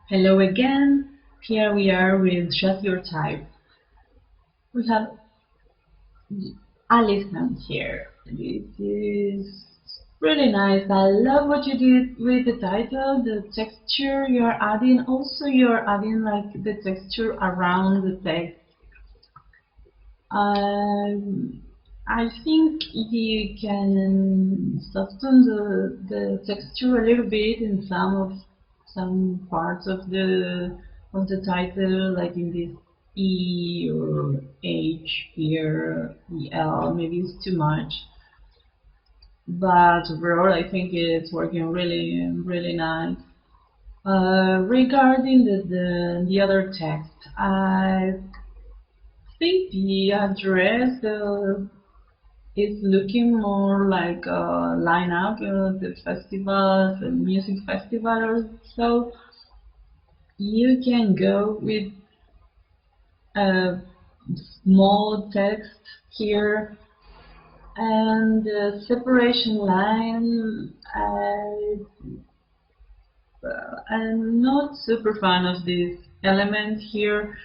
Hello again. Here we are with Just Your Type. We have Alison here. This is really nice. I love what you did with the title, the texture you're adding. Also, you're adding like the texture around the text. Um, I think you can soften the texture a little bit in some parts of the title, like in this E or H here, the L. Maybe it's too much, but overall, I think it's working really nice. Regarding the other text, I think the address is looking more like a lineup, the festivals, the music festival or so. You can go with a small text here and the separation line. I'm not super fan of this element here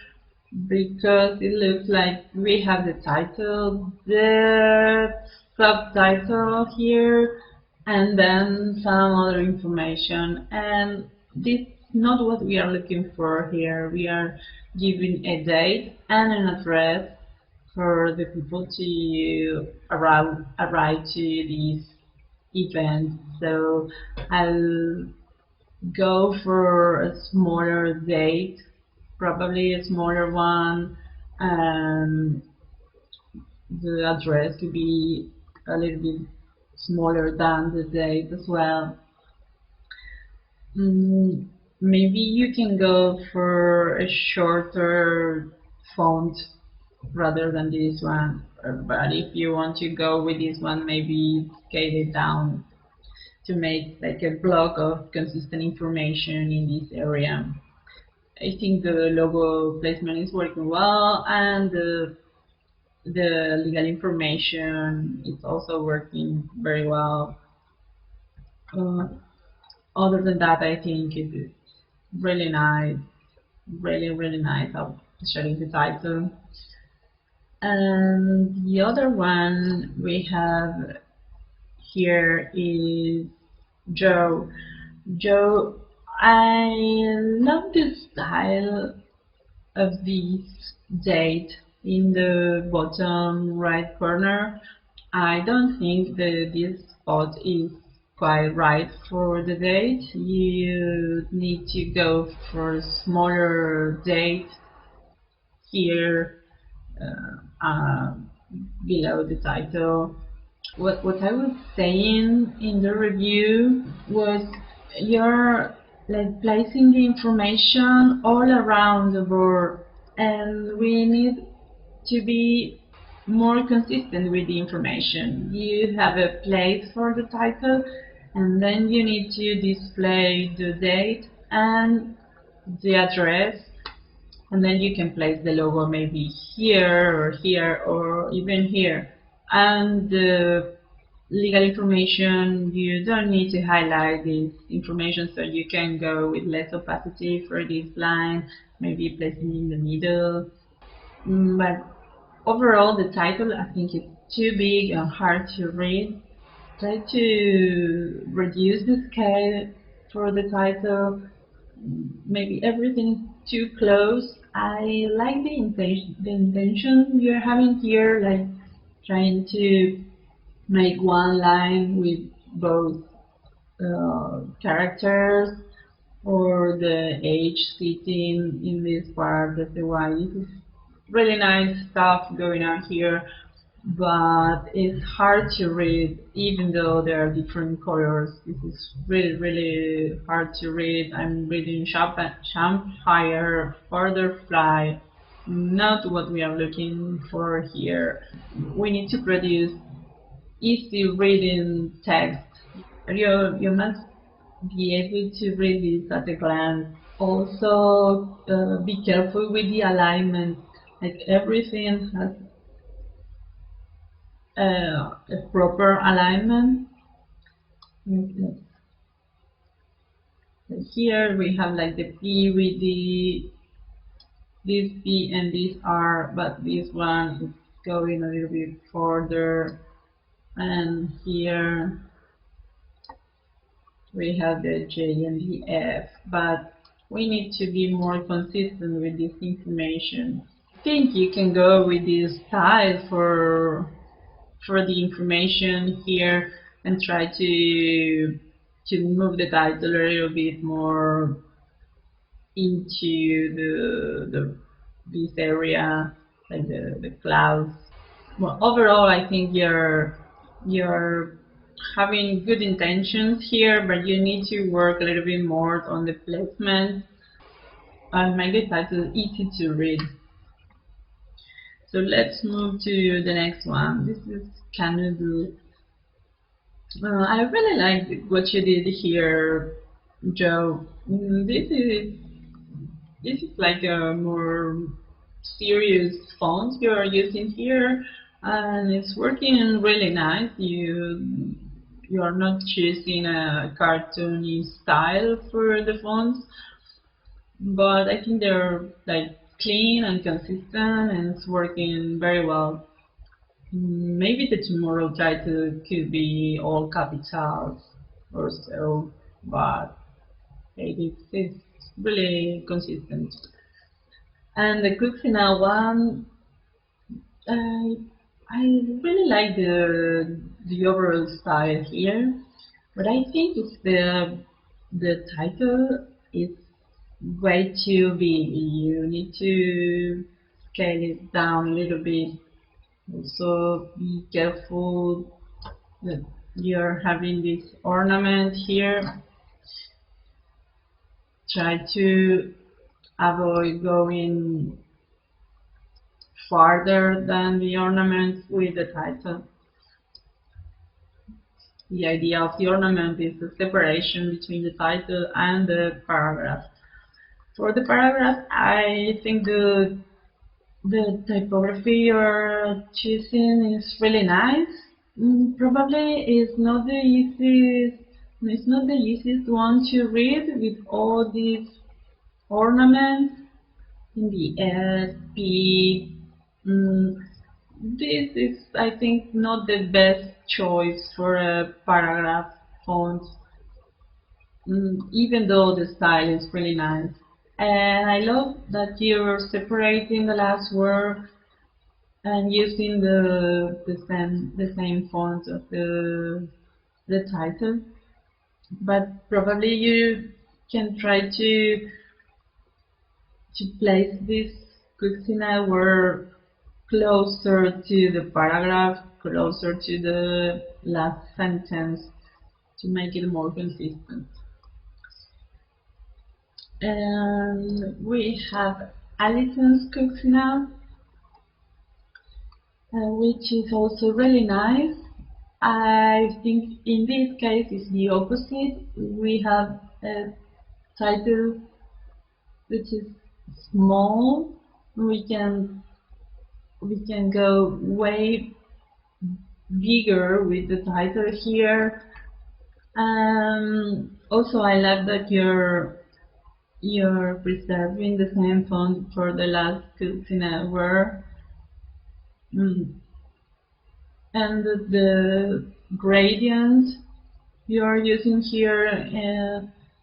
because it looks like we have the title, the subtitle here, and then some other information. And this is not what we are looking for here. We are giving a date and an address for the people to arrive to this event. So I'll go for a smaller date, probably a smaller one, and the address could be a little bit smaller than the date as well. Mm, Maybe you can go for a shorter font rather than this one, but if you want to go with this one, maybe scale it down to make like a block of consistent information in this area. I think the logo placement is working well, and the legal information is also working very well. Uh, Other than that, I think it is really nice, really nice, especially the title. And the other one we have here is Joe. Joe, I love the style of this date in the bottom right corner. I don't think that this spot is quite right for the date. You need to go for a smaller date here uh, below the title. What I was saying in the review was you're like placing the information all around the board, and we need to be more consistent with the information. You have a place for the title, and then you need to display the date and the address, and then you can place the logo maybe here or even here. And the legal information, you don't need to highlight this information, so you can go with less opacity for this line, maybe placing in the middle. But overall, the title I think is too big and hard to read. Try to reduce the scale for the title. Maybe everything too close. I like the intention you're having here, like trying to make one line with both characters, or the H sitting in this part of the Y. This is really nice stuff going on here, but it's hard to read even though there are different colors. This is really hard to read. I'm reading Champfire Fly, not what we are looking for here. We need to produce easy reading text. You must be able to read this at a glance. Also, be careful with the alignment. Like everything has a proper alignment. Let's Here we have like the P with this P and this R, but this one is going a little bit further. And here we have the J and the F, but we need to be more consistent with this information. I think you can go with this style for the information here and try to move the title a little bit more into this area, like the clouds. Well, overall, I think you're having good intentions here, but you need to work a little bit more on the placement and make the title easy to read. So let's move to the next one. This is Canoodle. I really like what you did here, Joe. This is like a more serious font you are using here, and it's working really nice. You are not choosing a cartoony style for the fonts, but I think they're like clean and consistent, and it's working very well. Maybe the tomorrow title could be all capitals or so, but it's really consistent. And the Cucina one, I I really like the overall style here, but I think it's the title is way too big. You need to scale it down a little bit. Also, be careful that you're having this ornament here. Try to avoid going farther than the ornament with the title. The idea of the ornament is the separation between the title and the paragraph. For the paragraph, I think the typography you're choosing is really nice. Probably it's not the easiest one to read with all these ornaments in the S, P. This is, I think, not the best choice for a paragraph font, even though the style is really nice. And I love that you're separating the last word and using the same font of the title. But probably you can try to place this Cucina word closer to the paragraph, closer to the last sentence to make it more consistent. And we have Alison's Cucina, which is also really nice. I think in this case it's the opposite. We have a title which is small. We can go way bigger with the title here. Also, I love that you're preserving the same font for the last Cucina word. And the gradient you are using here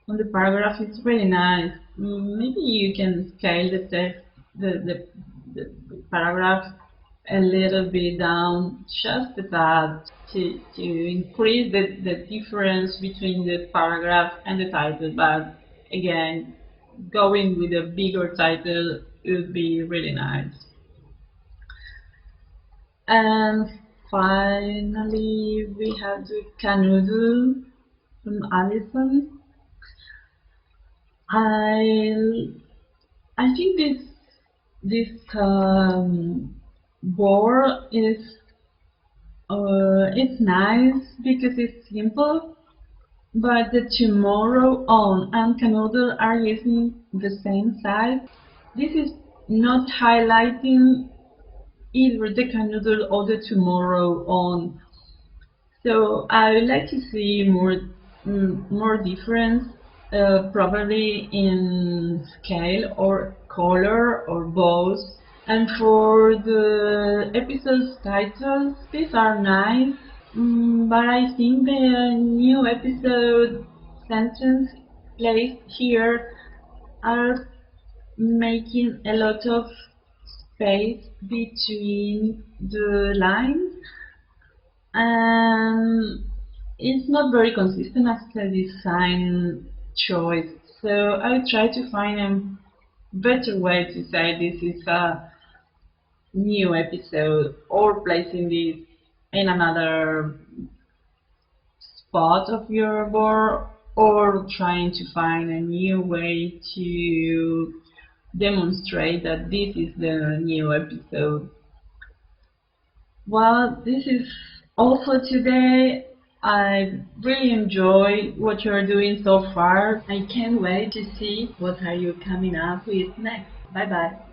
on the paragraph is really nice. Maybe you can scale the text, the paragraph a little bit down, just a tad, to increase the difference between the paragraph and the title. But again, going with a bigger title would be really nice. And finally, we have the Canoodle from Alison. I I think this board is it's nice because it's simple, but the tomorrow on and Canoodle are using the same size. This is not highlighting either the Canoodle or the tomorrow on. So I would like to see more difference. probably in scale or color or both. And for the episode's titles, these are nice, but I think the new episode sentence placed here are making a lot of space between the lines, and it's not very consistent as a design choice. So I try to find a better way to say this is a new episode, or placing this in another spot of your board, or trying to find a new way to demonstrate that this is the new episode. Well, this is all for today. I really enjoy what you're doing so far. I can't wait to see what are you coming up with next. Bye bye.